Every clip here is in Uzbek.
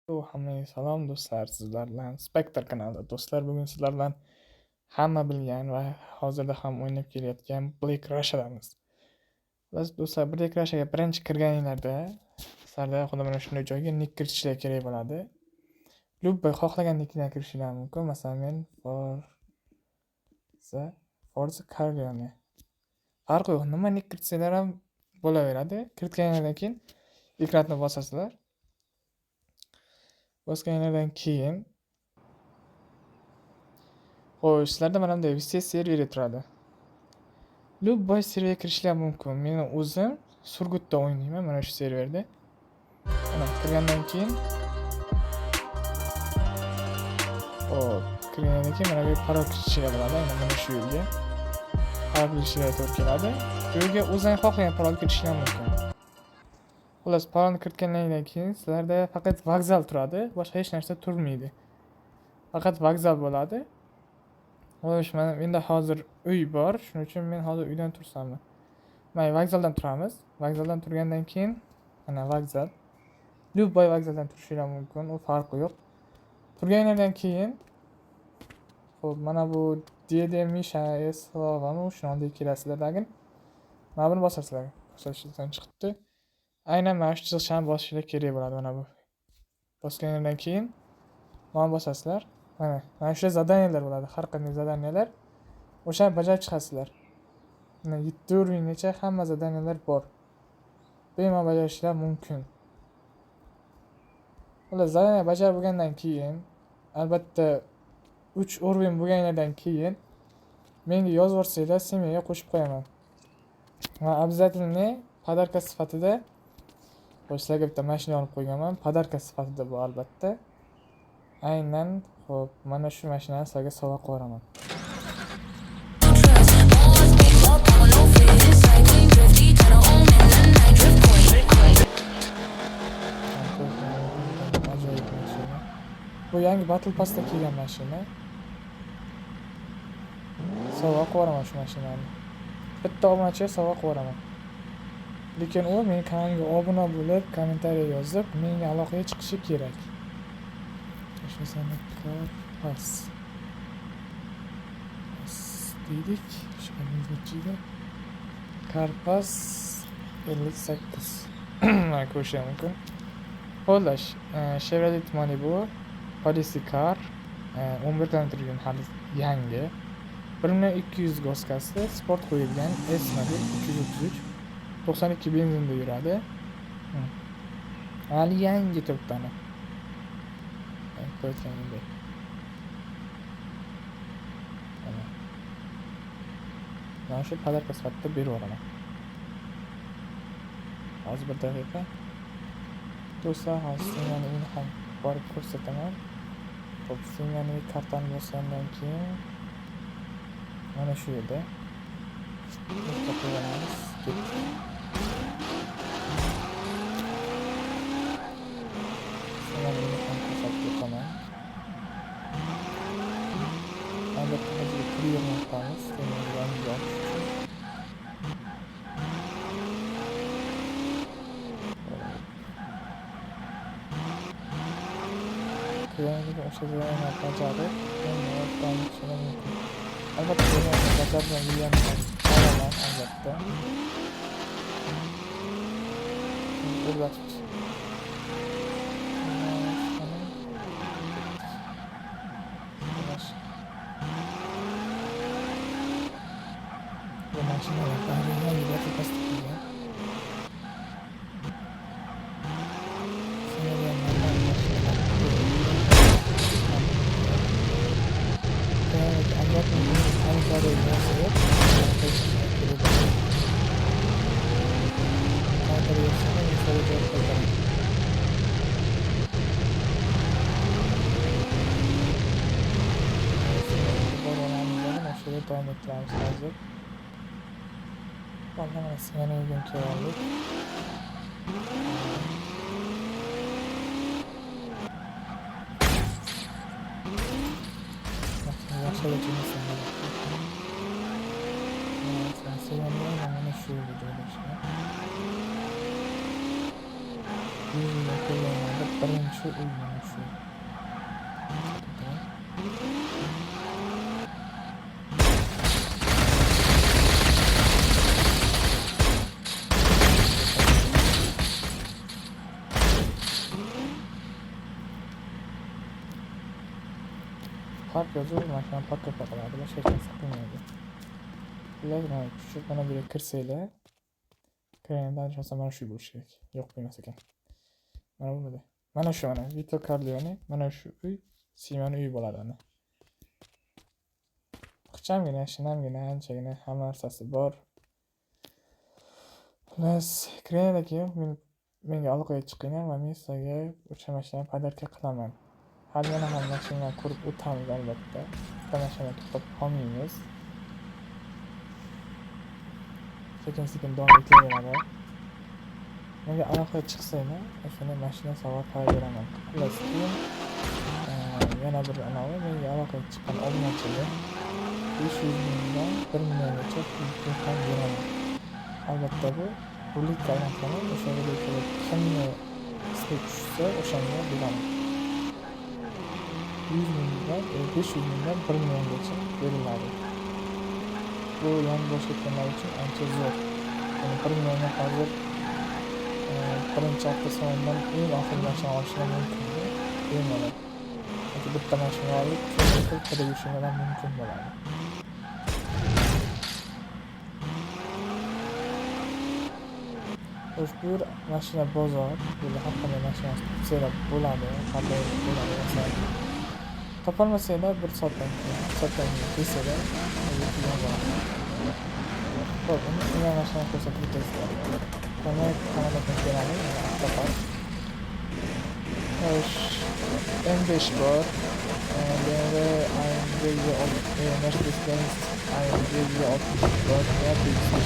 Hammaga salom do'stlar, sizlar bilan Spectre kanalida do'stlar. Bugun sizlar bilan hamma bilgan va hozirda ham o'ynab kelayotgan Black Rush'damiz. Biz do'stlar Black Rush'ga birinchi kirganinglarda sizlarda xuddi mana shunday joyga nick kiritishlar kerak bo'ladi. Любой xohlagan nickdan kirishinglar mumkin. Masalan, men Forza Carrione. Farqi yo'q, nima nick kiritsanglar ham bo'laveradi. Kiritganingizdan keyin ekranni bosasizlar. Bosganingizdan keyin xo'sh, sizlarda mana bunday VC serveri turadi. Любой serverga kirishlar mumkin. Men o'zim Surgutda o'ynayman mana shu serverda. Mana kirgandan keyin mana bu parol kirishlar bo'ladi. Mana shu yerga parol kirishlar to'g'ri keladi. Bu yerga o'zing xohlagan parol kirishlar mumkin. Xullas, parolni kiritgandan keyin sizlarda faqat vokzal turadi, boshqa hech narsa turmaydi. Faqat vokzal bo'ladi. Xo'sh, menda hozir uy bor, shuning uchun men hozir uydan tursammi? Mana vokzaldan turamiz. Vokzaldan turgandan keyin mana vokzal. Любой vokzaldan turishingiz mumkin, u farqi yo'q. Turganingizdan keyin xo'p, mana bu DD Misha Slovami shuni oldiga kelasizlar, lekin mana buni bosasizlar. Bosishdan chiqibdi. Aynan mana shu chiziqchani bosishlar kerak bo'ladi mana bu. Bosganingizdan keyin mana bosasizlar. Mana shu zadaniyalar bo'ladi, har qanday zadaniyalar. O'shani bajarib chiqasizlar. Mana 7 uringacha hamma zadaniyalar bor. Bemalol bajarishlar mumkin. Ular zadaniya bajarib bo'lgandan keyin, albatta 3 urin bo'lgandan keyin menga yozib yuborsanglar, semyaga qo'shib qo'yaman. Va обязательно podarka sifatida sizlarga bitta mashina olib qo'yganman. Podarka sifatida bu albatta. Aynan, xo'p, mana shu mashinani sizlarga sovg'a qo'yaman. Bu yangi Battle Pass'ta kelgan mashina. Sovg'a qo'yaman shu mashinani. Bitta obunachiga sovg'a qo'yaman. Lekin u mening kanalimga obuna bo'lib, kommentariy yozib, menga aloqaga chiqishi kerak. Shunday pas. Dedik, shuningdek Karpas 58. Mana ko'rish mumkin. Xo'sh, Chevrolet Malibu Policy Car 11 dan turgan hali yangi 1200 goskasi, sport qo'yilgan S model 233 92 benzinda yuradi. Hali yangi to'ptani. Ko'rsangiz. Mana shu podarka sifatida berib yuboraman. Hozir bir daqiqa. Do'stlar, hozir yana uni ham borib ko'rsataman. Xo'p, yana kartani bosgandan keyin mana shu yerda qo'yamiz. Albatta hozir kirib Kıyafetini o şekilde bacarıp ondan sonra mümkün. Albatta bunu bacardan yiyemem. Alamam albatta. Burada tut. Bu makineler tarihinden gibi kapasiteli. Devam etmemiz lazım. Ondan sonra yine uygun kiralık. Yaşayacağım insanlar. Evet, selamlar ama şu videoda işte. Yuzimga kelganlarda birinchi uy mana shu. Park yozuv mashina park qiladi, boshqa hech narsa qilmaydi. Ular mana tushib mana bu yerga kirsanglar, kirganda adashmasam mana shu bo'lishi kerak. Yo'q bo'lmas ekan. Mana bunday. Mana shu mana Vito Corleone, mana shu uy Simon uyi bo'ladi ana. Ixchamgina, shinamgina, anchagina hamma narsasi bor. Plus kirgandan keyin menga aloqaga chiqinglar va men sizlarga o'sha mashinani podarka qilaman. Hali yana ham mashinalarni ko'rib o'tamiz albatta. Bitta mashinada to'xtab qolmaymiz. Sekin davom etaveradi. Menga aloqaga chiqsanglar, o'shani mashina sovg'a qilib beraman. Plus keyin yana bir anavi menga aloqaga chiqqan obunachilar 500 mingdan 1 milliongacha pul ham beraman. Albatta bu ruletka anaqa o'sha ruletkada kimni ismi tushsa o'shanga beraman. 100 mingdan 500 mingdan 1 milliongacha beriladi. Bu yangi boshlayotganlar uchun ancha zo'r. Yani 1 millionni hozir birinchi hafta sonundan eng oxirgi mashina olishlar mumkin. Bemalol. Yoki bitta mashina olib, keyin qilib yurishinglar mumkin bo'ladi. Ushbu mashina bozor, bu har qanday mashina topsanglar bo'ladi, qanday bo'ladi masalan. Topolmasanglar bir soatdan keyin desanglar, xo'p, uni mashina ko'rsatib o'tasizlar. Buni kanaldan beramiz, avtopart. M5 bor, BMW AMG Mercedes-Benz AMG E60 bor, Mercedes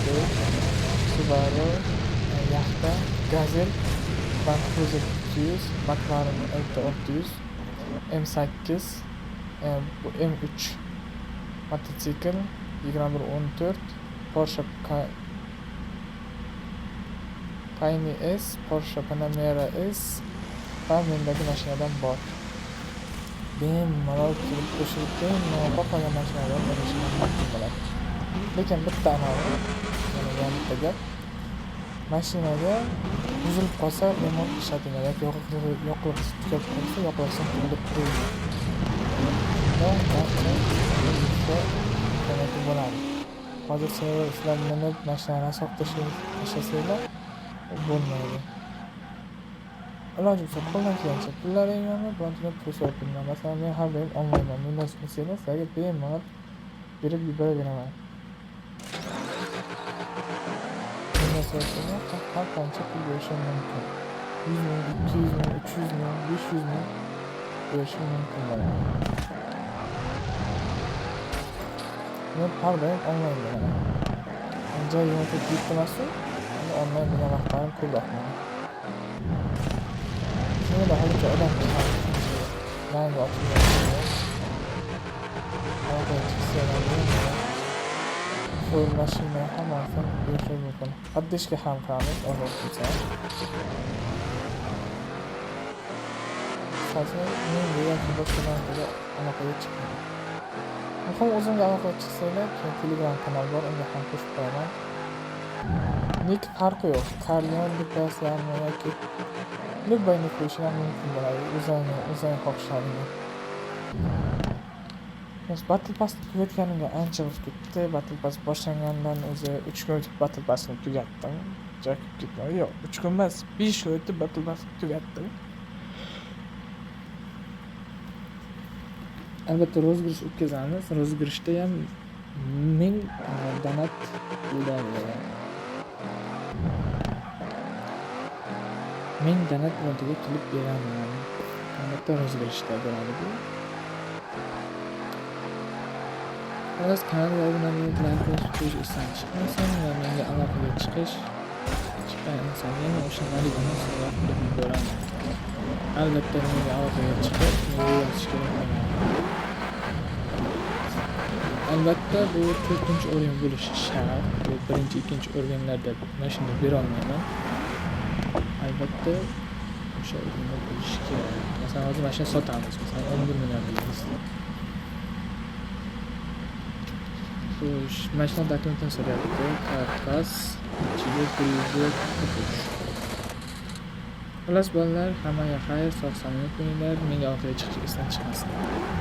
bor, Subaru, Yaxta, Gazelle, Land Cruiser 200, McLaren LT600, M8, bu M3 mototsikl 2114, Porsche Cayenne S, Porsche Panamera S va mendagi mashinadan bor. Bemalol kelib qo'shilib, bemalol qolgan mashinalar bo'lishini mumkin bo'ladi. Lekin bitta anavi, yana bitta gap. Mashinaga buzilib qolsa, remont ishlatinglar yoki yoqilg'i tugab qolsa, yoqilg'isini to'ldirib qo'yinglar. Demak bo'ladi. Hozir sizlar minib mashinani sotishlasanglar bo'lmaydi. Iloji bo'lsa qo'ldan kelgancha pullaringlarni birontga pul so'rayman. Masalan, men har doim olmayman. Mendan so'rasanglar sizlarga bemalol berib yuboraveraman. Mendan so'rasanglar har qancha pul berishim mumkin. 100 ming, 200 ming, 300 ming, 500 ming berishim mumkin bo'ladi. Men har doim onlayn bo'laman. Joy yo'qotib ketmasin, onlayn degan vaqtlarim ko'proq meni. Shunda hozircha odam yangi ochilgan. Hozir chiqsalar bu mashina hammasini berishim mumkin. Haddishga ham qilamiz, olib ketsa. Hozir men bu yoki boshqa narsaga aloqaga chiqmayman. Muhim o'zimga aloqaga chiqsanglar, Telegram kanal bor, unga ham qo'shib qo'yaman. Nik farqi yo'q. Corleone deb yozsanglar yoki любойni qo'yishlar mumkin bo'ladi. O'zing xohishlaringni. Biz Battle Pass tugatganiga ancha vaqt ketdi. Battle Pass boshlangandan o'zi 3 kun o'tib Battle Passni tugatdim. Jo'kib ketmadi. Yo'q, 3 kun emas, 5 kun o'tib Battle Pass tugatdim. Albatta rozgirish o'tkazamiz. Rozgirishda ham 1000 donat bo'ladi. 1000 donat birontaga qilib beraman. Albatta rozgirishda bo'ladi bu. Hozir kanalga obunalik qo'yish isdan chiqmasin va menga aloqaga chiqqan insonlarga o'shanlarga munosabat qilib yuboraman. Albatta menga aloqaga chiqib, menga yozish kerak. Albatta bu 4-o'rin bo'lishi shart. Bu 1-2 o'rinlarda mashina bera olmayman. albatta o'sha o'rinda bo'lishi kerak. Masalan, hozir mashina sotamiz, masalan 11 million deymiz. Xo'sh, mashina dokumentini so'rayapti. Karkas, ichiga pulga qo'yish. Xullas bolalar, hammaga xayr, sog' salomat bo'linglar. Menga orqaga chiqishingizdan chiqmasin.